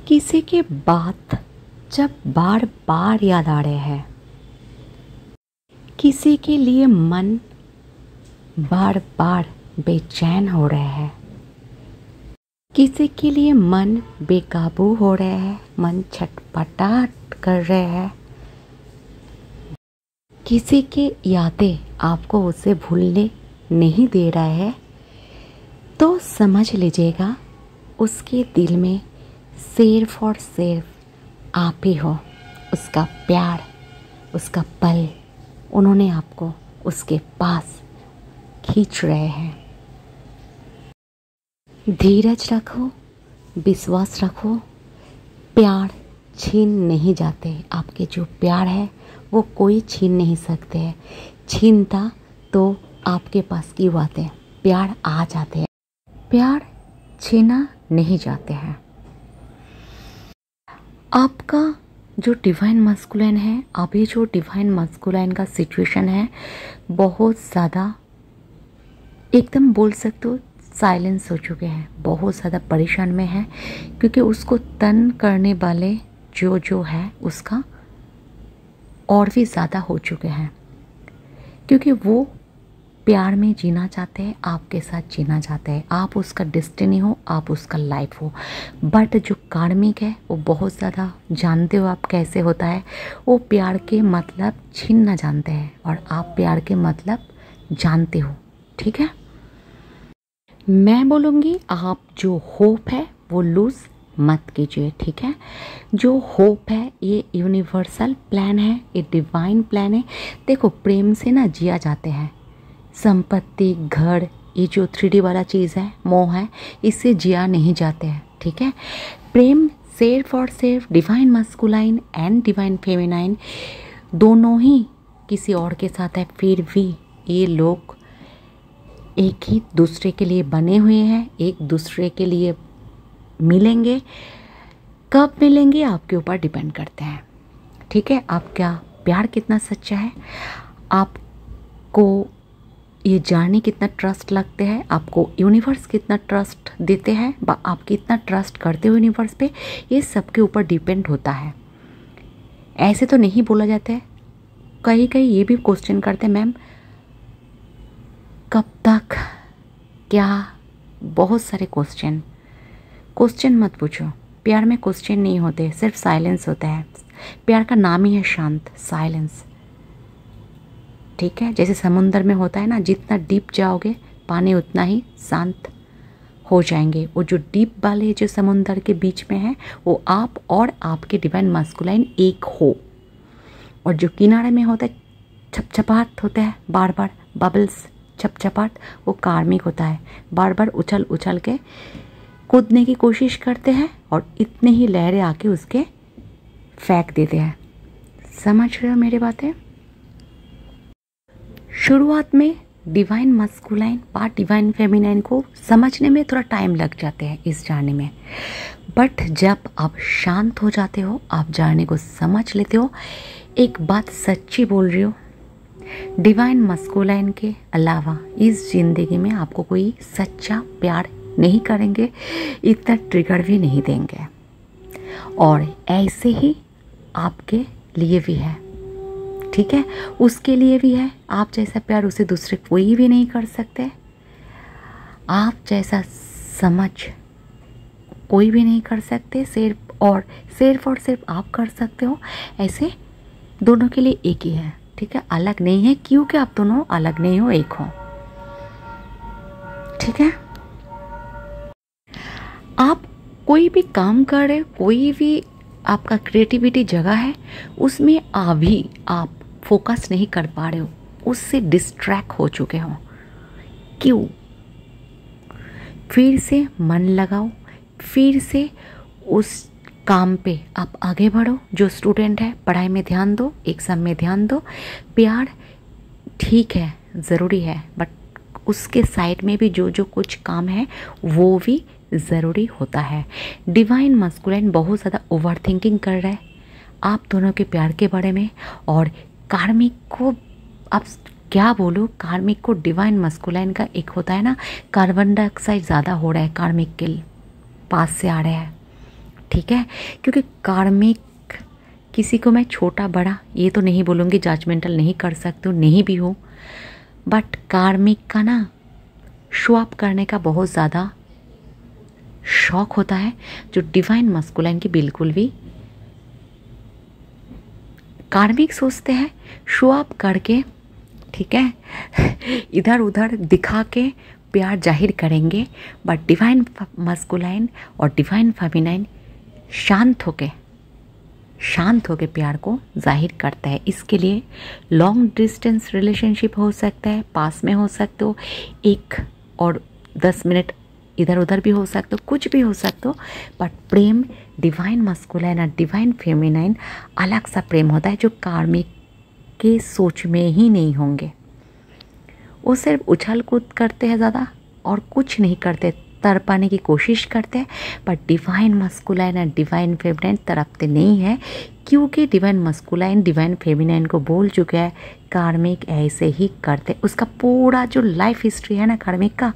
किसी के बात जब बार बार याद आ रहे हैं, किसी के लिए मन बार बार बेचैन हो रहे हैं, किसी के लिए मन बेकाबू हो रहे हैं, मन छटपटाट कर रहे हैं, किसी की यादें आपको उसे भूलने नहीं दे रहा है, तो समझ लीजिएगा उसके दिल में सिर्फ और सिर्फ आप ही हो। उसका प्यार, उसका पल, उन्होंने आपको उसके पास खींच रहे हैं। धीरज रखो, विश्वास रखो, प्यार छीन नहीं जाते। आपके जो प्यार है वो कोई छीन नहीं सकते हैं। छीनता तो आपके पास क्यों आते? प्यार आ जाते हैं, प्यार छीना नहीं जाते हैं। आपका जो डिवाइन मस्कुलिन है, अभी जो डिवाइन मस्कुलिन का सिचुएशन है, बहुत ज़्यादा एकदम बोल सकते हो साइलेंस हो चुके हैं, बहुत ज़्यादा परेशान में है, क्योंकि उसको तंग करने वाले जो है उसका और भी ज़्यादा हो चुके हैं, क्योंकि वो प्यार में जीना चाहते हैं, आपके साथ जीना चाहते हैं। आप उसका डेस्टिनी हो, आप उसका लाइफ हो, बट जो कार्मिक है वो बहुत ज़्यादा जानते हो आप कैसे होता है। वो प्यार के मतलब छीनना जानते हैं और आप प्यार के मतलब जानते हो, ठीक है। मैं बोलूँगी आप जो होप है वो लूज़ मत कीजिए, ठीक है। जो होप है ये यूनिवर्सल प्लान है, ये डिवाइन प्लान है। देखो, प्रेम से ना जिया जाते हैं। संपत्ति, घर, ये जो 3D वाला चीज़ है, मोह है, इससे जिया नहीं जाते हैं, ठीक है। प्रेम सिर्फ और सिर्फ divine masculine and divine feminine दोनों ही किसी और के साथ है, फिर भी ये लोग एक ही दूसरे के लिए बने हुए हैं, एक दूसरे के लिए मिलेंगे। कब मिलेंगे आपके ऊपर डिपेंड करते हैं, ठीक है। आपका प्यार कितना सच्चा है, आपको ये जानने कितना ट्रस्ट लगते हैं, आपको यूनिवर्स कितना ट्रस्ट देते हैं, आप कितना ट्रस्ट करते हो यूनिवर्स पे, ये सबके ऊपर डिपेंड होता है। ऐसे तो नहीं बोला जाता है। कहीं कहीं ये भी क्वेश्चन करते हैं, मैम कब तक, क्या, बहुत सारे क्वेश्चन मत पूछो। प्यार में क्वेश्चन नहीं होते, सिर्फ साइलेंस होता है। प्यार का नाम ही है शांत, साइलेंस, ठीक है। जैसे समुंदर में होता है ना, जितना डीप जाओगे पानी उतना ही शांत हो जाएंगे। वो जो डीप वाले जो समुंदर के बीच में है, वो आप और आपके डिवाइन मस्कुलाइन एक हो। और जो किनारे में होता है, छपछपाहट होता है, बार बार बबल्स, छपछपाहट, वो कार्मिक होता है। बार बार उछल उछल के कूदने की कोशिश करते हैं और इतने ही लहरें आके उसके फेंक देते हैं। समझ रहे हो मेरी बातें? शुरुआत में डिवाइन मस्कुलाइन और डिवाइन फेमिनाइन को समझने में थोड़ा टाइम लग जाते हैं इस जानने में, बट जब आप शांत हो जाते हो, आप जानने को समझ लेते हो। एक बात सच्ची बोल रही हो, डिवाइन मस्कुलाइन के अलावा इस ज़िंदगी में आपको कोई सच्चा प्यार नहीं करेंगे, इतना ट्रिगर भी नहीं देंगे। और ऐसे ही आपके लिए भी है, ठीक है, उसके लिए भी है। आप जैसा प्यार उसे दूसरे कोई भी नहीं कर सकते, आप जैसा समझ कोई भी नहीं कर सकते, सिर्फ और सिर्फ आप कर सकते हो। ऐसे दोनों के लिए एक ही है, ठीक है, अलग नहीं है, क्योंकि आप दोनों अलग नहीं हो, एक हो, ठीक है। आप कोई भी काम कर रहे हो, कोई भी आपका क्रिएटिविटी जगह है, उसमें अभी आप फोकस नहीं कर पा रहे हो, उससे डिस्ट्रैक्ट हो चुके हो। क्यों? फिर से मन लगाओ, फिर से उस काम पे आप आगे बढ़ो। जो स्टूडेंट है, पढ़ाई में ध्यान दो, एग्ज़ाम में ध्यान दो। प्यार ठीक है, ज़रूरी है, बट उसके साइड में भी जो कुछ काम है वो भी ज़रूरी होता है। डिवाइन मस्कुलाइन बहुत ज़्यादा ओवर थिंकिंग कर रहा है आप दोनों के प्यार के बारे में, और कार्मिक को आप क्या बोलो, कार्मिक को डिवाइन मस्कुलाइन का एक होता है ना, कार्बन डाइऑक्साइड ज़्यादा हो रहा है, कार्मिक के पास से आ रहा है, ठीक है, क्योंकि कार्मिक, किसी को मैं छोटा बड़ा ये तो नहीं बोलूँगी, जजमेंटल नहीं कर सकती हूँ, नहीं भी हूँ, बट कार्मिक का ना शो अप करने का बहुत ज़्यादा शौक होता है, जो डिवाइन मस्कुलाइन की बिल्कुल भी। कार्मिक सोचते हैं शो अप करके, ठीक है, इधर उधर दिखा के प्यार जाहिर करेंगे, बट डिवाइन मस्कुलाइन और डिवाइन फेमिनाइन शांत होके प्यार को जाहिर करता है। इसके लिए लॉन्ग डिस्टेंस रिलेशनशिप हो सकता है, पास में हो सकते हो, 1 और 10 मिनट इधर उधर भी हो सकते हो, कुछ भी हो सकते हो, बट प्रेम डिवाइन मस्कुलाइन और डिवाइन फेमिनाइन अलग सा प्रेम होता है, जो कार्मिक के सोच में ही नहीं होंगे। वो सिर्फ उछल कूद करते हैं ज़्यादा और कुछ नहीं करते, तड़पाने की कोशिश करते हैं, पर डिवाइन मस्कुलाइन और डिवाइन फेमिनाइन तड़पते नहीं है, क्योंकि डिवाइन मस्कुलाइन डिवाइन फेमिनाइन को बोल चुका है कार्मिक ऐसे ही करते। उसका पूरा जो लाइफ हिस्ट्री है ना कार्मिक का,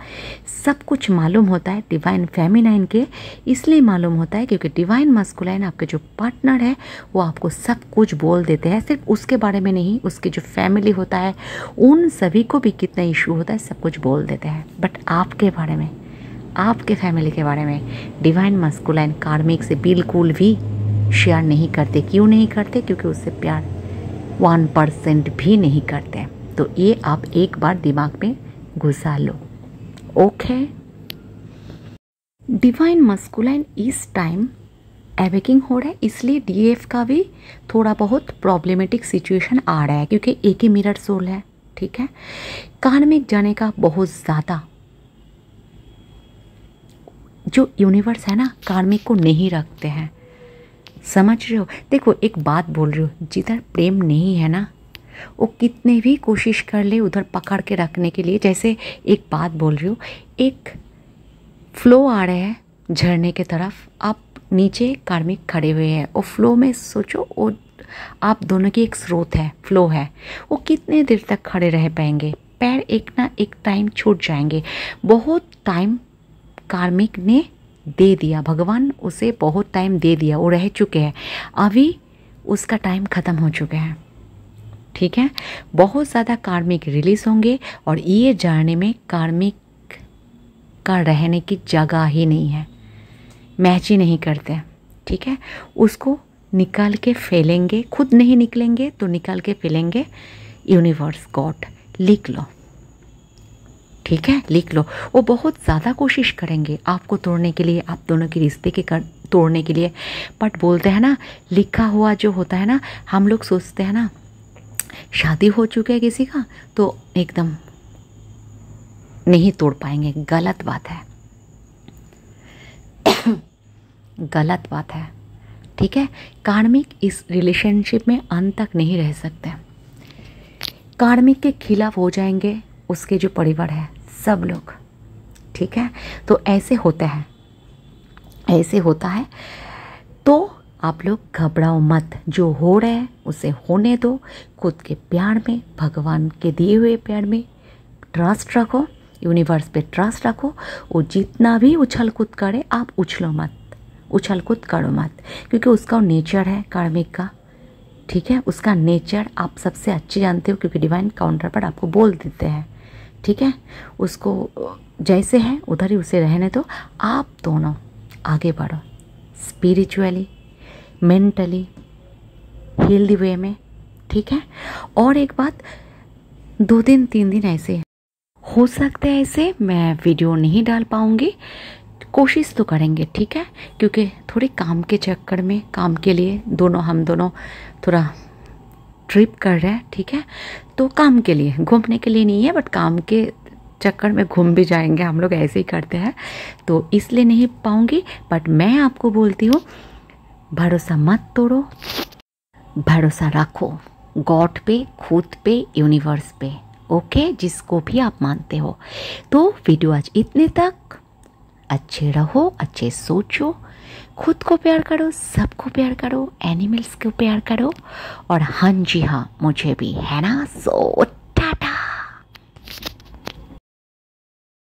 सब कुछ मालूम होता है डिवाइन फेमिनाइन के। इसलिए मालूम होता है क्योंकि डिवाइन मस्कुलाइन आपके जो पार्टनर है वो आपको सब कुछ बोल देते हैं, सिर्फ उसके बारे में नहीं, उसके जो फैमिली होता है उन सभी को भी कितना इशू होता है सब कुछ बोल देते हैं, बट आपके बारे में, आपके फैमिली के बारे में डिवाइन मस्कुलाइन कार्मिक से बिल्कुल भी शेयर नहीं करते। क्यों नहीं करते? क्योंकि उससे प्यार 1% भी नहीं करते। तो ये आप एक बार दिमाग में घुसा लो। ओके, डिवाइन मस्कुलाइन इस टाइम एवेकिंग हो रहा है, इसलिए डीएफ का भी थोड़ा बहुत प्रॉब्लमेटिक सिचुएशन आ रहा है, क्योंकि एक ही मिरर सोल है, ठीक है। कार्मिक जाने का बहुत ज़्यादा जो यूनिवर्स है ना कार्मिक को नहीं रखते हैं, समझ रहे हो। देखो एक बात बोल रही हो, जिधर प्रेम नहीं है ना वो कितने भी कोशिश कर ले उधर पकड़ के रखने के लिए। जैसे एक बात बोल रही हूँ, एक फ्लो आ रहा है झरने के तरफ, आप नीचे कार्मिक खड़े हुए हैं, और फ्लो में सोचो वो आप दोनों की एक स्रोत है, फ्लो है, वो कितने देर तक खड़े रह पाएंगे? पैर एक ना एक टाइम छूट जाएंगे। बहुत टाइम कार्मिक ने दे दिया, भगवान उसे बहुत टाइम दे दिया, वो रह चुके हैं, अभी उसका टाइम ख़त्म हो चुका है, ठीक है। बहुत ज़्यादा कार्मिक रिलीज होंगे, और ये जर्नी में कार्मिक का रहने की जगह ही नहीं है, मैच ही नहीं करते, ठीक है। उसको निकाल के फैलेंगे, खुद नहीं निकलेंगे तो निकाल के फैलेंगे यूनिवर्स, गॉड, लिख लो, ठीक है, लिख लो। वो बहुत ज़्यादा कोशिश करेंगे आपको तोड़ने के लिए, आप दोनों के रिश्ते के तोड़ने के लिए, बट बोलते हैं ना लिखा हुआ जो होता है ना, हम लोग सोचते हैं ना शादी हो चुका है किसी का तो एकदम नहीं तोड़ पाएंगे, गलत बात है, गलत बात है, ठीक है। कार्मिक इस रिलेशनशिप में अंत तक नहीं रह सकते, कार्मिक के खिलाफ हो जाएंगे उसके जो परिवार है सब लोग, ठीक है। तो ऐसे होता है, ऐसे होता है, तो आप लोग घबराओ मत, जो हो रहा है उसे होने दो, खुद के प्यार में, भगवान के दिए हुए प्यार में ट्रस्ट रखो, यूनिवर्स पे ट्रस्ट रखो। वो जितना भी उछल कूद करे आप उछलो मत, उछल कूद करो मत, क्योंकि उसका नेचर है कार्मिक का, ठीक है। उसका नेचर आप सबसे अच्छे जानते हो, क्योंकि डिवाइन काउंटर पर आपको बोल देते हैं, ठीक है। उसको जैसे है उधर ही उसे रहने दो, आप दोनों आगे बढ़ो स्पिरिचुअली, मेंटली, हेल्दी वे में, ठीक है। और एक बात, 2 दिन 3 दिन ऐसे हो सकते हैं, ऐसे मैं वीडियो नहीं डाल पाऊँगी, कोशिश तो करेंगे, ठीक है, क्योंकि थोड़े काम के चक्कर में, काम के लिए हम दोनों थोड़ा ट्रिप कर रहे हैं, ठीक है। तो काम के लिए, घूमने के लिए नहीं है, बट काम के चक्कर में घूम भी जाएंगे, हम लोग ऐसे ही करते हैं, तो इसलिए नहीं पाऊँगी। बट मैं आपको बोलती हूँ भरोसा मत तोड़ो, भरोसा रखो गॉड पे, खुद पे, यूनिवर्स पे, ओके, जिसको भी आप मानते हो। तो वीडियो आज इतने तक, अच्छे रहो, अच्छे सोचो, खुद को प्यार करो, सबको प्यार करो, एनिमल्स को प्यार करो, और हाँ जी हाँ मुझे भी, है ना। सो